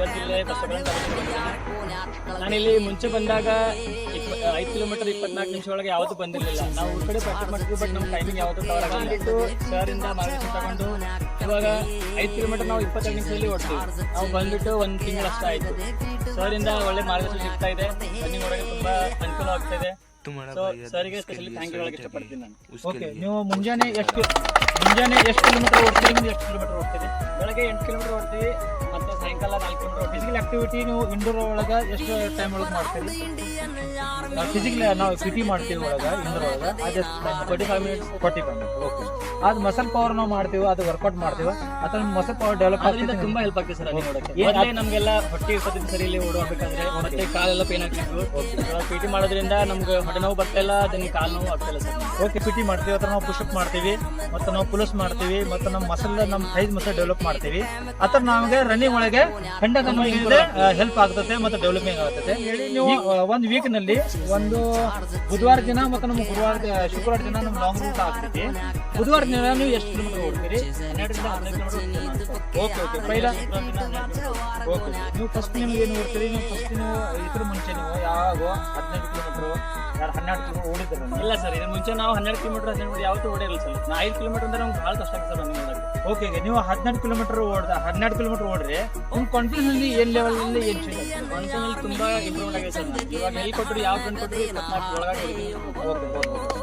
ಬೀದರ್ ಜಿಲ್ಲೆ ಬಸವಕಲ್ಯಾಣ ತಾಲೂಕಿಗೆ ಬಂದಿದ್ದೀನಿ. ನಾನಿಲ್ಲಿ ಮುಂಚೆ ಬಂದಾಗ 5 ಕಿಲೋಮೀಟರ್ 24 ನಿಮಿಷ ಒಳಗೆ ಯಾವತ್ತೂ ಬಂದಿರಲಿಲ್ಲ. ನಾವು ಊರ ಕಡೆ ಪ್ರಾಕ್ಟೀಸ್ ಮಾಡ್ತೀವಿ, ಬಟ್ ನಮ್ಮ ಟೈಮಿಂಗ್ ಯಾವತ್ತೂ ಕವರ್ ಆಗಿಬಿಟ್ಟು ಸರಿಂದ ಮಾರ್ಗದರ್ಶನ ತಗೊಂಡು ಇವಾಗ 5 ಕಿಲೋಮೀಟರ್ ನಾವು 22 ನಿಮಿಷದಲ್ಲಿ ಓಡ್ತೀವಿ. ನಾವು ಬಂದ್ಬಿಟ್ಟು 1 ತಿಂಗಳಷ್ಟೇ ಆಯಿತು. ಸರಿಂದ ಒಳ್ಳೆ ಮಾರ್ಗದರ್ಶನ ಸಿಗ್ತಾ ಇದೆ, ರನ್ನಿಂಗ್ ಒಳಗೆ ತುಂಬಾ ಅನುಕೂಲ ಆಗ್ತಾ ಇದೆ. ಸೊ ಸರಿಗೆ ಸ್ಪೆಷಲಿ ಥ್ಯಾಂಕ್ ಯು ಹೇಳಕ್ಕೆ ಇಷ್ಟಪಡ್ತೀನಿ ನಾನು. ಓಕೆ, ನೀವು ಮುಂಜಾನೆ ಎಷ್ಟು ಕಿಲೋಮೀಟರ್ ಓಡ್ತೀರಿ? ನಿಮ್ದು ಎಷ್ಟು ಕಿಲೋಮೀಟರ್ ಓಡ್ತೀರಿ? ಬೆಳಗ್ಗೆ 8 ಕಿಲೋಮೀಟರ್ ಓಡ್ತೀವಿ, ಮತ್ತು ಸಾಯಂಕಾಲ 4 ಕಿಲೋಮೀಟರ್ ಓಡ್ತೀವಿ. ಫಿಸಿಕಲ್ ಆಕ್ಟಿವಿಟಿ ನೀವು ಇಂಡೋರ್ ಒಳಗೆ ಎಷ್ಟು ಟೈಮ್ ಒಳಗೆ ಮಾಡ್ತೀರಿ? ಫಿಸಿಕಲ್ ನಾವು ಪಿ ಟಿ ಮಾಡ್ತೀವಿ ಒಳಗೆ ಇಂಡೋರ್ ಒಳಗೆ ಅದೆಷ್ಟು 45 ಮಿನಿಟ್ಸ್. 45 ಮಿನಿಟ್ಸ್. ಓಕೆ, ಅದು ಮಸಲ್ ಪವರ್ ನಾವು ಮಾಡ್ತೀವಿ, ಅದು ವರ್ಕೌಟ್ ಮಾಡ್ತೀವಿ, ಅಥವಾ ಮಸಲ್ ಪವರ್ ಡೆವಲಪ್ ಅದರಿಂದ ತುಂಬಾ ಹೆಲ್ಪ್ ಆಗ್ತದೆ ಸರ್ ರನ್ನಿಂಗ್ ಓಡಕ್ಕೆ. ಏನೇ ನಮಗೆಲ್ಲ ಹೊಟ್ಟೆ ಇರ್ತದೆ ಸರಿ ಇಲ್ಲಿ ಓಡಬೇಕಾದ್ರೆ, ಮತ್ತೆ ಕಾಲೆಲ್ಲ ಪೇನ್ ಆಗ್ತಿದ್ವು. ಪಿ ಟಿ ಮಾಡೋದ್ರಿಂದ ನಮ್ಗೆ ಹೊಟ್ಟೆ ನೋವು ಬರ್ತಾ ಇಲ್ಲ, ಅದನ್ನ ಕಾಲು ನೋವು ಆಗ್ತಾ ಇಲ್ಲ ಸರ್. ಓಕೆ, ಪಿ ಟಿ ಮಾಡ್ತೀವಿ, ಅಥವಾ ನಾವು ಪುಷಪ್ ಮಾಡ್ತೀವಿ, ಮತ್ತು ನಾವು ಪುಲಸ್ ಮಾಡ್ತೀವಿ, ಮತ್ತು ನಮ್ಮ ಮಸಲ್ ನಮ್ಮ ಥೈಸ್ ಮಸಲ್ ಡೆವಲಪ್ ಮಾಡ್ತೀವಿ. ಅಥವಾ ನಮಗೆ ರನ್ನಿಂಗ್ ಒಳಗೆ ಖಂಡಿತ ನಮಗೆ ಹೆಲ್ಪ್ ಆಗ್ತದೆ ಮತ್ತು ಡೆವಲಪಿಂಗ್ ಆಗ್ತದೆ. ನೀವು ಒಂದು ವೀಕ್ ನಲ್ಲಿ ಒಂದು ಬುಧವಾರ ದಿನ ಮತ್ತು ನಮ್ಮ ಶುಕ್ರವಾರ ದಿನ ನಮ್ಮ ಲಾಂಗ್ ರೂಟ್ ಆಗ್ತೈತಿ. ಬುಧವಾರ ದಿನ ನೀವು ಎಷ್ಟು ಕಿಲೋಮೀಟರ್ ಓಡ್ತೀರಿ? 12 ರಿಂದ 15 ಕಿಲೋಮೀಟರ್. ಓಕೆ, ಓಕೆ, ನೀವು ಫಸ್ಟ್ ನಿಮ್ಗೆ ಏನು ಓಡ್ತೀರಿ? ನೀವು ಫಸ್ಟ್ ನೀವು ಇದ್ರ ಮುಂಚೆ ನೀವು ಯಾವಾಗ 15 ಕಿಲೋಮೀಟರ್ 12 ಕಿಲೋಮೀಟರ್ ಓಡಿದ್ರೆ? ಇಲ್ಲ ಸರ್, ಇದ್ರ ಮುಂಚೆ ನಾವು 12 ಕಿಲೋಮೀಟರ್ 15 ಕಿಲೋಮೀಟರ್ ಯಾವತ್ತೂ ಓಡಿರಲ್ಲ ಸರ್. 5 ಕಿಲೋಮೀಟರ್ ಅಂದ್ರೆ ನಮ್ಗೆ ಭಾಳ ಕಷ್ಟ ಆಗ್ತದೆ ಸರ್ ರನ್ನಿಂಗ್ ಮಾಡೋಕ್ಕೆ. ಓಕೆ, ನೀವು 12 ಕಿಲೋಮೀಟರ್ ಓಡ್ರಿ, ನಿಮ್ಮ ಕಾನ್ಫಿಡೆನ್ಸ್ ಅಲ್ಲಿ ಏನ್ ಲೆವೆಲ್ ಅಲ್ಲಿ ಏನು ಚೇಂಜ್ ಆಗುತ್ತೆ? ಕಾನ್ಫಿಡೆನ್ಸ್ ತುಂಬಾ ಇಂಪ್ರೂವ್ ಆಗಿದೆ ಸರ್. ಇವಾಗ ಎಲ್ಲಿ ಕೊಟ್ಟರು ಯಾವ ಫ್ರೆಂಡ್ ಕೊಟ್ಟರು 24 ಒಳಗಡೆ. ಓಕೆ.